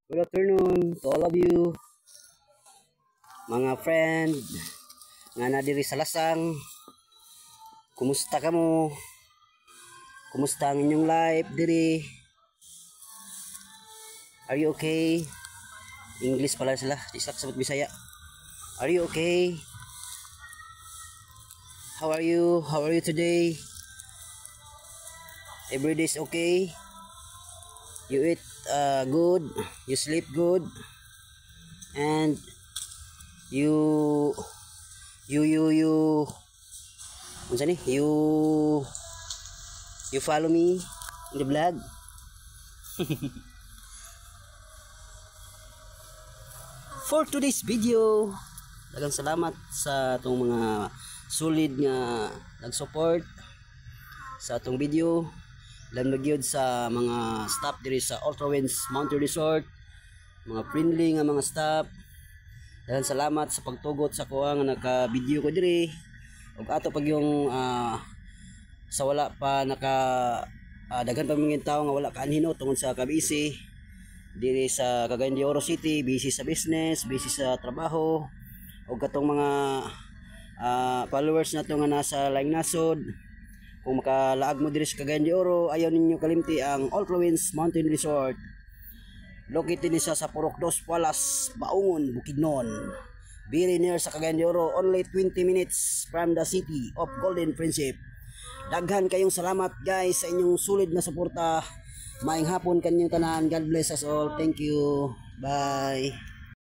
Good afternoon to all of you, mga friend nga na diri sa Lasang. Kumusta kamo? Kumusta ang inyong life diri? Are you okay? English pala sila, isa sa Bisaya. Are you okay? How are you? How are you today? Every day is okay? You eat good, you sleep good, and you you follow me in the vlog. For today's video, daghang salamat sa atong mga solid nga nag-support sa atong video. Lamig yun sa mga staff diri sa Ultra Winds Mountain Resort, mga friendly nga mga staff. Daghang salamat sa pagtugot sa kuha nga naka-video ko diri. Ug ato pag yung sa wala pa naka daghan pa mga tawo nga wala kaanhino tungod sa kabisi diri sa Cagayan de Oro City, busy sa business, busy sa trabaho, ug katong mga followers nato nga nasa laing nasod. Kung makalaag mo diri sa Cagayan de Oro, ayaw ninyo kalimti ang Ultra Winds Mountain Resort. Located ni sa Purok 2 Palas, Baungon, Bukidnon. Very near sa Cagayan de Oro, only 20 minutes from the city of Golden Principe. Daghan kayong salamat guys sa inyong sulit na suporta. Maayong hapon kanyang tanan. God bless us all. Thank you. Bye.